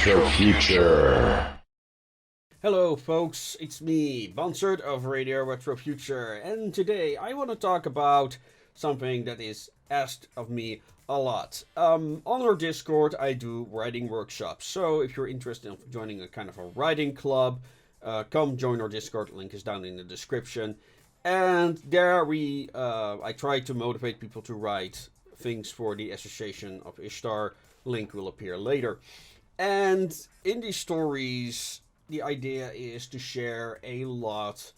Retro Future. Hello folks, it's me, Bansert of Radio Retro Future, and today I want to talk about something that is asked of me a lot. On our Discord I do writing workshops, so if you're interested in joining a kind of a writing club, come join our Discord, link is down in the description. And there I try to motivate people to write things for the Association of Ishtar, link will appear later. And in these stories, the idea is to share a lot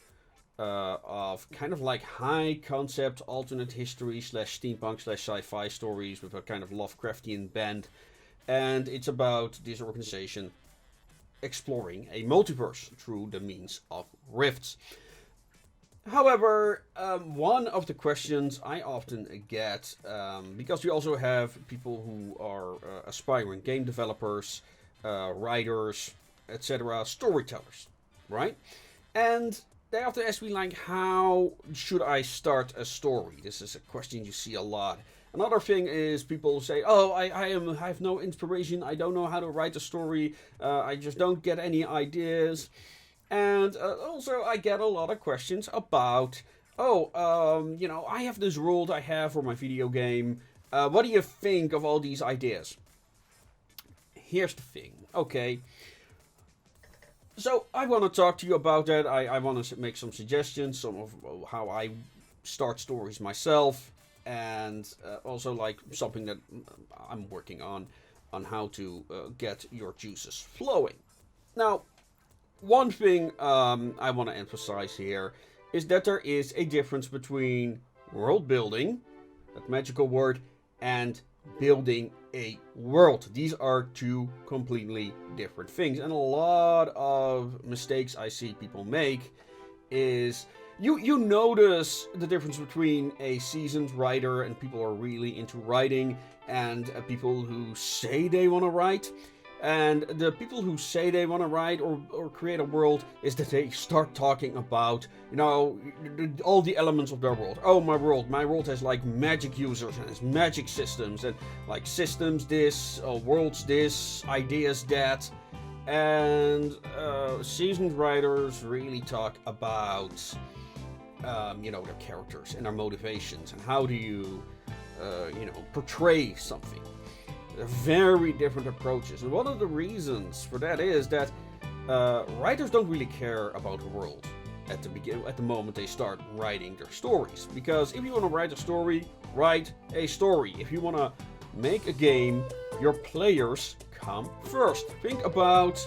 of kind of like high concept alternate history slash steampunk slash sci-fi stories with a kind of Lovecraftian bend. And it's about this organization exploring a multiverse through the means of rifts. However, one of the questions I often get, because we also have people who are aspiring game developers, writers, etc., storytellers, right? And they often ask me, like, how should I start a story? This is a question you see a lot. Another thing is people say, oh, I have no inspiration, I don't know how to write a story, I just don't get any ideas. And also I get a lot of questions about, I have this world I have for my video game. What do you think of all these ideas? Here's the thing, okay. So I want to talk to you about that. I want to make some suggestions, some of how I start stories myself. And also like something that I'm working on how to get your juices flowing. Now, one thing I want to emphasize here is that there is a difference between world building, that magical word, and building a world. These are two completely different things. And a lot of mistakes I see people make is you notice the difference between a seasoned writer and people who are really into writing and people who say they want to write. And the people who say they want to write or create a world is that they start talking about, all the elements of their world. Oh, my world has like magic users and has magic systems and like systems this, worlds this, ideas that. And seasoned writers really talk about, their characters and their motivations and how do you, portray something. Very different approaches, and one of the reasons for that is that writers don't really care about the world at the moment they start writing their stories. Because if you want to write a story, write a story. If you want to make a game, your players come first. Think about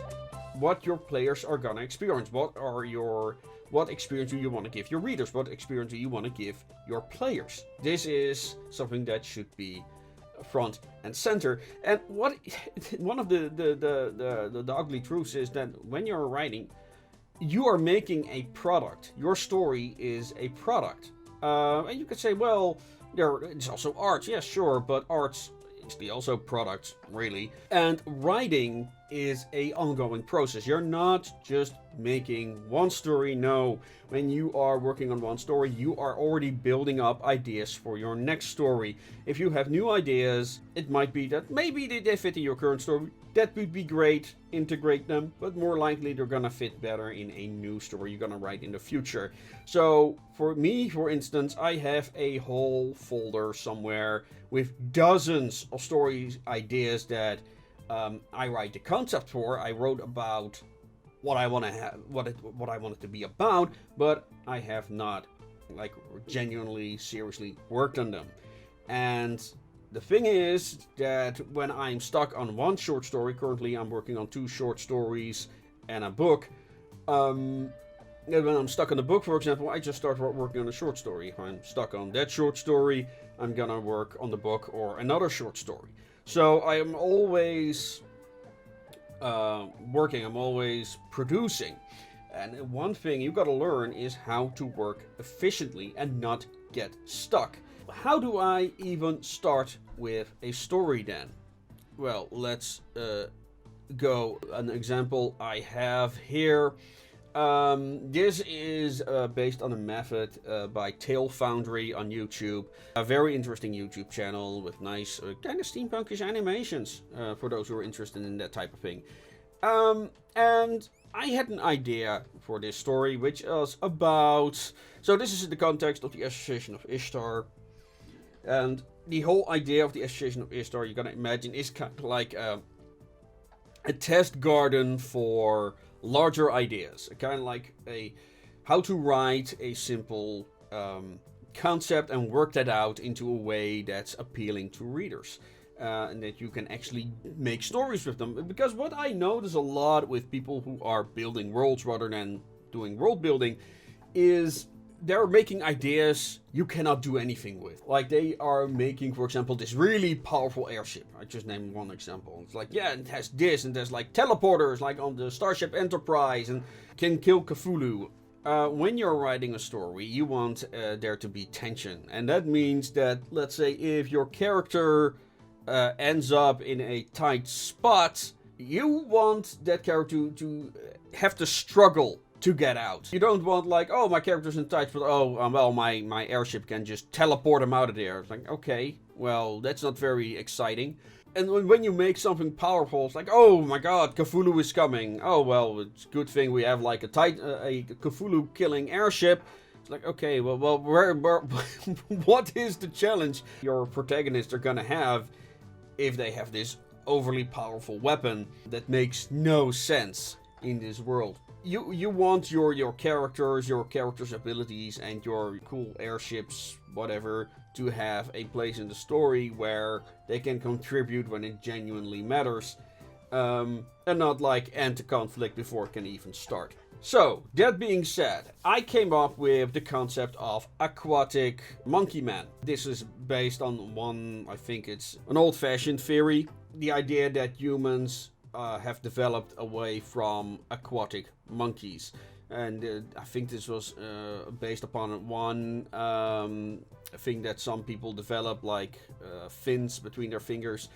what your players are gonna experience. What experience do you want to give your readers? What experience do you want to give your players? This is something that should be front and center. And one of the ugly truths is that when you're writing, you are making a product. Your story is a product. And you could say, well, it's also art. Yeah, sure, but art's also products, really. And writing is a ongoing process. You're not just making one story. No, when you are working on one story, you are already building up ideas for your next story. If you have new ideas, it might be that maybe they fit in your current story. That would be great, integrate them, but more likely they're gonna fit better in a new story you're gonna write in the future. So for me, for instance, I have a whole folder somewhere with dozens of stories ideas that I write the concept for. I wrote about what I want to have, what I want it to be about, but I have not like genuinely, seriously worked on them. And the thing is that when I'm stuck on one short story, currently I'm working on 2 short stories and a book. And when I'm stuck on the book, for example, I just start working on a short story. If I'm stuck on that short story, I'm gonna work on the book or another short story. So I am always working, I'm always producing. And one thing you gotta learn is how to work efficiently and not get stuck. How do I even start with a story then? Well, let's go. An example I have here. This is based on a method by Tail Foundry on YouTube. A very interesting YouTube channel with nice kind of steampunkish animations for those who are interested in that type of thing. And I had an idea for this story, which is about... So this is in the context of the Association of Ishtar. And the whole idea of the Association of Ishtar, you're gonna imagine, is kind of like a test garden for larger ideas. Kind of like a how to write a simple concept and work that out into a way that's appealing to readers. And that you can actually make stories with them. Because what I notice a lot with people who are building worlds rather than doing world building is they're making ideas you cannot do anything with. Like they are making, for example, this really powerful airship. I just named one example. It's like, yeah, it has this, and there's like teleporters like on the Starship Enterprise and can kill Cthulhu. When you're writing a story, you want there to be tension. And that means that, let's say, if your character ends up in a tight spot, you want that character to have to struggle to get out. You don't want like, oh, my character's in tight spot, well, my airship can just teleport him out of there. It's like, okay, well, that's not very exciting. And when you make something powerful, it's like, oh my god, Cthulhu is coming. Oh, well, it's a good thing we have like a Cthulhu killing airship. It's like, okay, well, where what is the challenge your protagonists are gonna have if they have this overly powerful weapon that makes no sense in this world? You want your characters' abilities and your cool airships, whatever, to have a place in the story where they can contribute when it genuinely matters, and not like end the conflict before it can even start. So, that being said, I came up with the concept of aquatic monkey man. This is based on one, I think it's an old-fashioned theory, the idea that humans have developed away from aquatic monkeys. And I think this was based upon one thing that some people develop, like fins between their fingers.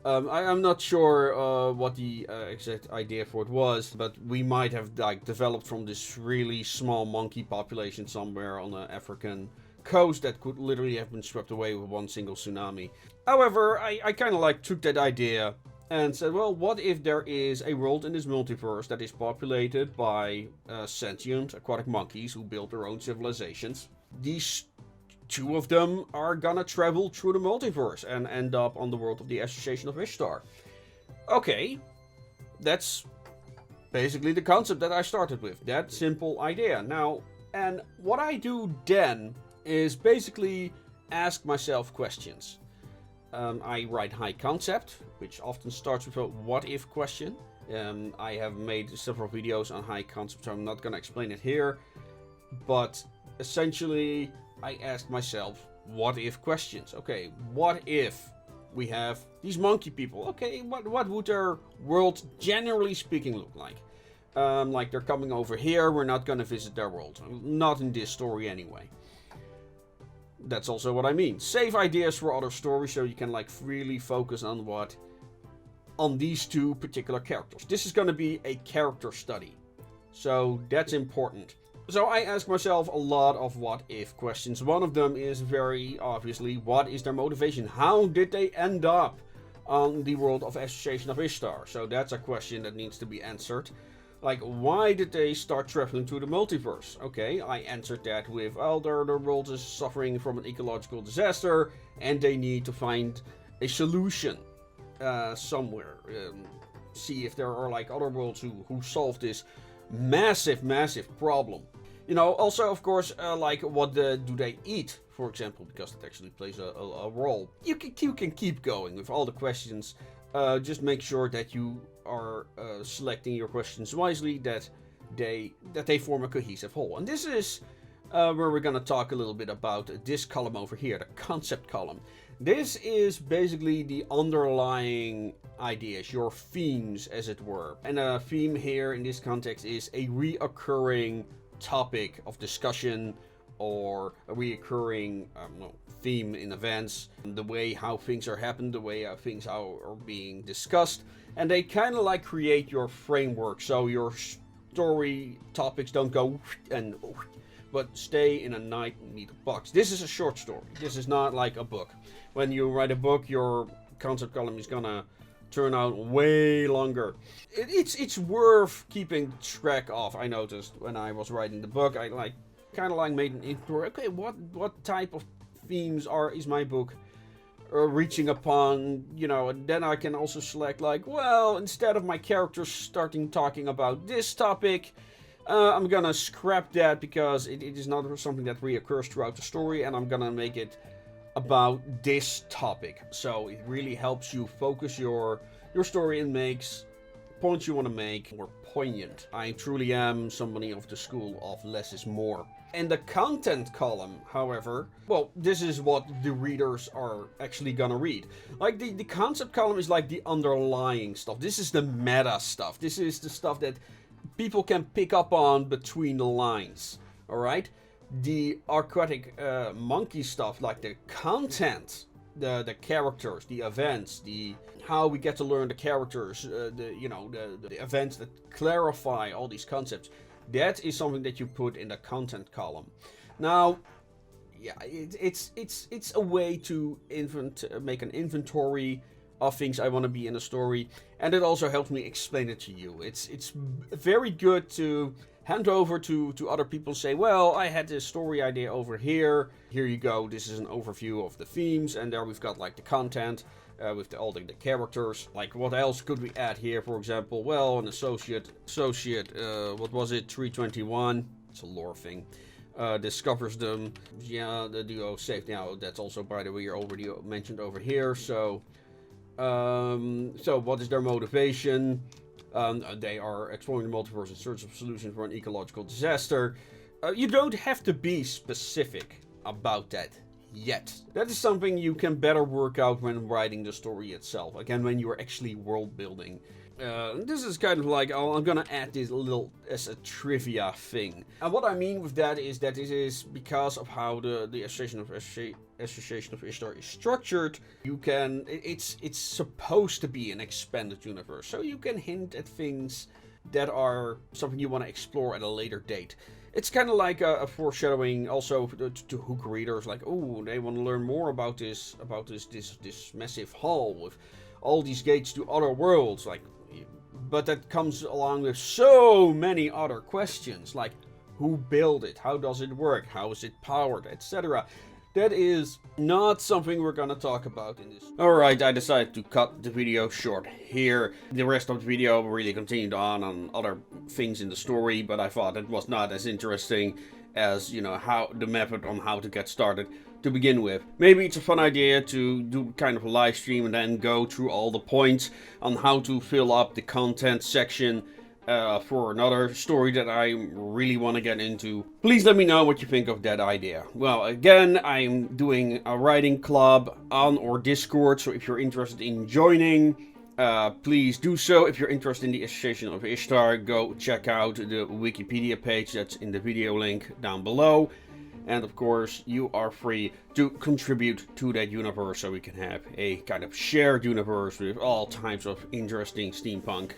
I'm not sure what the exact idea for it was, but we might have like developed from this really small monkey population somewhere on the African coast that could literally have been swept away with one single tsunami. However, I kind of like took that idea and said, well, what if there is a world in this multiverse that is populated by sentient aquatic monkeys who build their own civilizations? These two of them are gonna travel through the multiverse and end up on the world of the Association of Ishtar. Okay, that's basically the concept that I started with. That simple idea. Now, and what I do then is basically ask myself questions. I write high concept, which often starts with a what if question. I have made several videos on high concept, so I'm not going to explain it here. But essentially, I ask myself what if questions. Okay, what if we have these monkey people? Okay, what would their world generally speaking look like? Like they're coming over here, we're not going to visit their world. Not in this story anyway. That's also what I mean. Save ideas for other stories so you can like really focus on these two particular characters. This is going to be a character study. So that's important. So I ask myself a lot of what if questions. One of them is very obviously, what is their motivation? How did they end up on the world of Association of Ishtar? So that's a question that needs to be answered. Like, why did they start traveling to the multiverse? Okay, I answered that with, well, their world is suffering from an ecological disaster, and they need to find a solution somewhere. See if there are, like, other worlds who solve this massive, massive problem. You know, also, of course, like, what do they eat, for example, because that actually plays a role. You can keep going with all the questions. Just make sure that you are selecting your questions wisely, that they form a cohesive whole. And this is where we're going to talk a little bit about this column over here, the concept column. This is basically the underlying ideas, your themes, as it were. And a theme here in this context is a reoccurring topic of discussion or a reoccurring theme in events, the way how things are happening, the way things are being discussed, and they kind of like create your framework. So your story topics don't go and but stay in a neat box. This is a short story. This is not like a book. When you write a book, your concept column is gonna turn out way longer. It's worth keeping track of. I noticed when I was writing the book, I kind of made an inquiry. Okay, what type of themes is my book reaching upon, and then I can also select well, instead of my characters starting talking about this topic, I'm gonna scrap that because it is not something that reoccurs throughout the story, and I'm gonna make it about this topic. So it really helps you focus your story and makes points you want to make more poignant. I truly am somebody of the school of less is more. In the content column, however, well, this is what the readers are actually gonna read. The concept column is the underlying stuff. This is the meta stuff. This is the stuff that people can pick up on between the lines. Alright? The aquatic monkey stuff, like the content, the characters, the events, how we get to learn the characters, the events that clarify all these concepts. That is something that you put in the content column. Now, yeah, it's a way to make an inventory of things I want to be in a story, and it also helps me explain it to you. It's very good to hand over to other people, say, well, I had this story idea over here. Here you go. This is an overview of the themes, and there we've got the content with all the characters. What else could we add here? For example, well, an associate. What was it? 321. It's a lore thing. Discovers them. Yeah, the duo saved. Now that's also, by the way, already mentioned over here. So what is their motivation? They are exploring the multiverse in search of solutions for an ecological disaster. You don't have to be specific about that yet. That is something you can better work out when writing the story itself. Again, when you're actually world building. This is kind of I'm gonna add this little as a trivia thing. And what I mean with that is that it is because of how the Association of Ishtar is structured. It's supposed to be an expanded universe, so you can hint at things that are something you want to explore at a later date. It's kind of like a foreshadowing also to hook readers, oh, they want to learn more about this massive hall with all these gates to other worlds, but that comes along with so many other questions, who built it, how does it work, how is it powered, etc. That is not something we're gonna talk about in this. Alright, I decided to cut the video short here. The rest of the video really continued on other things in the story, but I thought it was not as interesting as, how the method on how to get started to begin with. Maybe it's a fun idea to do kind of a live stream and then go through all the points on how to fill up the content section for another story that I really want to get into. Please let me know what you think of that idea. Well, again, I'm doing a writing club on our Discord, so if you're interested in joining, please do so. If you're interested in the Association of Ishtar, go check out the Wikipedia page that's in the video link down below. And of course, you are free to contribute to that universe so we can have a kind of shared universe with all types of interesting steampunk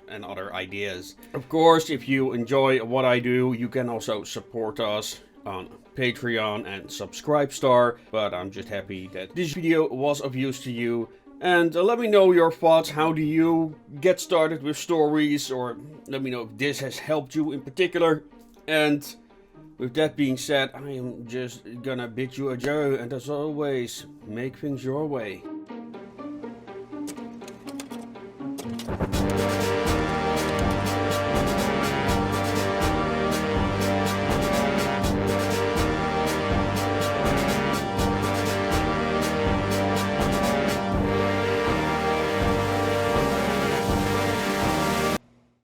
and other ideas. Of course, if you enjoy what I do, you can also support us on Patreon and Subscribestar. But I'm just happy that this video was of use to you. And let me know your thoughts. How do you get started with stories? Or let me know if this has helped you in particular. And with that being said, I am just gonna bid you adieu, and as always, make things your way.